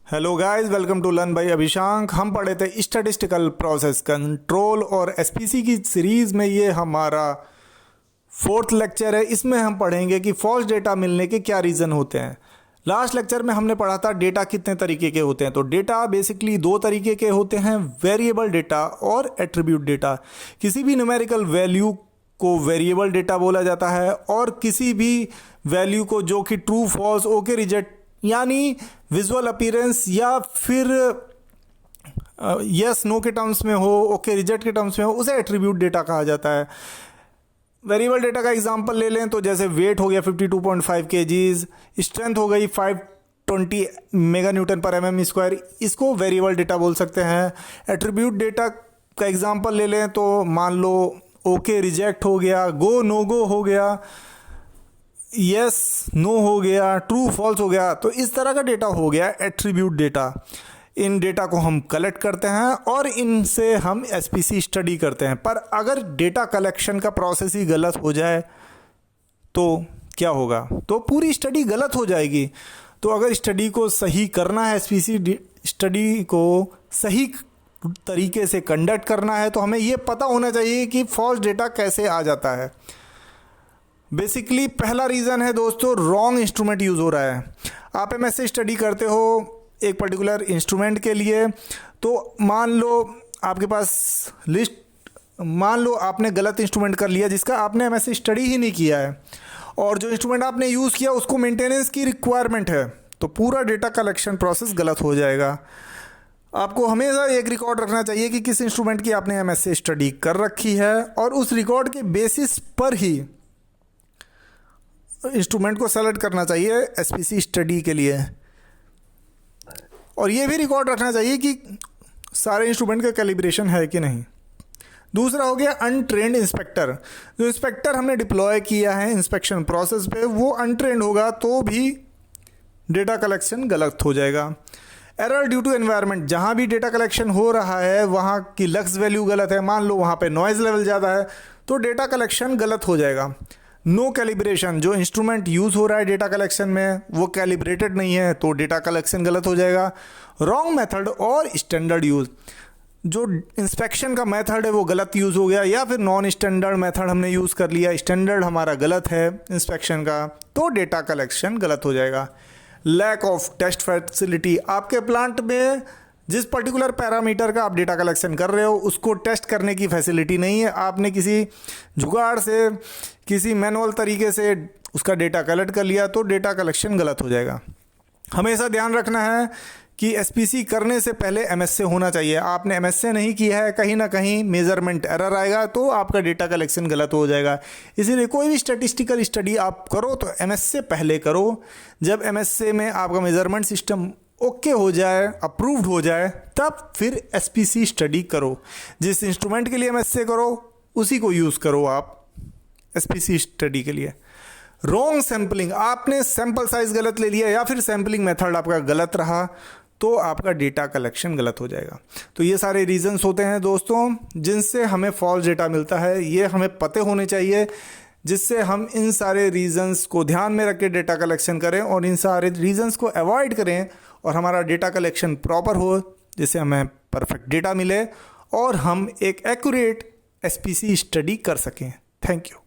Hello guys, welcome to learn by Abhishank. हम पढ़े थे स्टैटिस्टिकल प्रोसेस कंट्रोल और एसपीसी की सीरीज में ये हमारा 4th लेक्चर है। इसमें हम पढ़ेंगे कि फॉल्स डेटा मिलने के क्या रीज़न होते हैं। लास्ट लेक्चर में हमने पढ़ा था डेटा कितने तरीके के होते हैं। तो डेटा बेसिकली 2 तरीके के होते हैं, वेरिएबल डेटा और एट्रीब्यूट डेटा। किसी भी न्यूमेरिकल वैल्यू को वेरिएबल डेटा बोला जाता है और किसी भी वैल्यू को जो कि ट्रू फॉल्स ओके रिजेक्ट यानी विजुअल अपीयरेंस या फिर यस नो के टर्म्स में हो, ओके रिजेक्ट के टर्म्स में हो, उसे एट्रीब्यूट डेटा कहा जाता है। वेरिएबल डेटा का एग्जांपल ले लें तो जैसे वेट हो गया 52.5 kgs, स्ट्रेंथ हो गई 520 मेगा न्यूटन पर mm स्क्वायर, इसको वेरिएबल डेटा बोल सकते हैं। एट्रीब्यूट डेटा का एग्जांपल ले लें तो मान लो ओके रिजेक्ट हो गया, गो नो गो हो गया, यस नो हो गया, ट्रू फॉल्स हो गया। तो इस तरह का डेटा हो गया एट्रीब्यूट डेटा। इन डेटा को हम कलेक्ट करते हैं और इनसे हम एसपीसी स्टडी करते हैं। पर अगर डेटा कलेक्शन का प्रोसेस ही गलत हो जाए तो क्या होगा? तो पूरी स्टडी गलत हो जाएगी। तो अगर स्टडी को सही करना है, एसपीसी स्टडी को सही तरीके से कंडक्ट करना है, तो हमें ये पता होना चाहिए कि फॉल्स डेटा कैसे आ जाता है। बेसिकली पहला रीज़न है दोस्तों, रॉन्ग इंस्ट्रूमेंट यूज़ हो रहा है। आप एमएससी स्टडी करते हो एक पर्टिकुलर इंस्ट्रूमेंट के लिए, तो मान लो आपके पास लिस्ट, मान लो आपने गलत इंस्ट्रूमेंट कर लिया जिसका आपने एमएससी स्टडी ही नहीं किया है, और जो इंस्ट्रूमेंट आपने यूज़ किया उसको मेंटेनेंस की रिक्वायरमेंट है, तो पूरा डेटा कलेक्शन प्रोसेस गलत हो जाएगा। आपको हमेशा एक रिकॉर्ड रखना चाहिए कि किस इंस्ट्रूमेंट की आपने एमएससी स्टडी कर रखी है, और उस रिकॉर्ड के बेसिस पर ही इंस्ट्रूमेंट को सेलेक्ट करना चाहिए एसपीसी स्टडी के लिए। और ये भी रिकॉर्ड रखना चाहिए कि सारे इंस्ट्रूमेंट का कैलिब्रेशन है कि नहीं। दूसरा हो गया अनट्रेंड इंस्पेक्टर। जो इंस्पेक्टर हमने डिप्लॉय किया है इंस्पेक्शन प्रोसेस पे, वो अनट्रेंड होगा तो भी डेटा कलेक्शन गलत हो जाएगा। एरर ड्यू टू एनवायरनमेंट, जहाँ भी डेटा कलेक्शन हो रहा है वहाँ की लक्स वैल्यू गलत है, मान लो वहाँ पे नॉइज़ लेवल ज़्यादा है, तो डेटा कलेक्शन गलत हो जाएगा। नो कैलिब्रेशन, जो इंस्ट्रूमेंट यूज़ हो रहा है डेटा कलेक्शन में वो कैलिब्रेटेड नहीं है, तो डेटा कलेक्शन गलत हो जाएगा। रॉन्ग मेथड और स्टैंडर्ड यूज़, जो इंस्पेक्शन का मेथड है वो गलत यूज़ हो गया, या फिर नॉन स्टैंडर्ड मेथड हमने यूज़ कर लिया, स्टैंडर्ड हमारा गलत है इंस्पेक्शन का, तो डेटा कलेक्शन गलत हो जाएगा। लैक ऑफ टेस्ट फैसिलिटी, आपके प्लांट में जिस पर्टिकुलर पैरामीटर का आप डेटा कलेक्शन कर रहे हो उसको टेस्ट करने की फैसिलिटी नहीं है, आपने किसी जुगाड़ से किसी मैनुअल तरीके से उसका डेटा कलेक्ट कर लिया, तो डेटा कलेक्शन गलत हो जाएगा। हमेशा ध्यान रखना है कि एसपीसी करने से पहले एमएसए होना चाहिए। आपने एमएसए नहीं किया है, कहीं ना कहीं मेजरमेंट एरर आएगा तो आपका डेटा कलेक्शन गलत हो जाएगा। इसीलिए कोई भी स्टैटिस्टिकल स्टडी आप करो तो एमएसए पहले करो। जब एमएसए में आपका मेजरमेंट सिस्टम ओके हो जाए, अप्रूव्ड हो जाए, तब फिर एसपीसी स्टडी करो। जिस इंस्ट्रूमेंट के लिए एमएसए करो उसी को यूज़ करो आप एसपीसी स्टडी के लिए। रॉन्ग सैम्पलिंग, आपने सैंपल साइज गलत ले लिया या फिर सैम्पलिंग मेथड आपका गलत रहा तो आपका डेटा कलेक्शन गलत हो जाएगा। तो ये सारे रीजंस होते हैं दोस्तों जिनसे हमें फॉल्स डेटा मिलता है, ये हमें पते होने चाहिए, जिससे हम इन सारे रीजंस को ध्यान में रख के डेटा कलेक्शन करें और इन सारे रीजंस को अवॉइड करें और हमारा डेटा कलेक्शन प्रॉपर हो, जिससे हमें परफेक्ट डेटा मिले और हम एक एक्यूरेट एसपीसी स्टडी कर सकें। Thank you.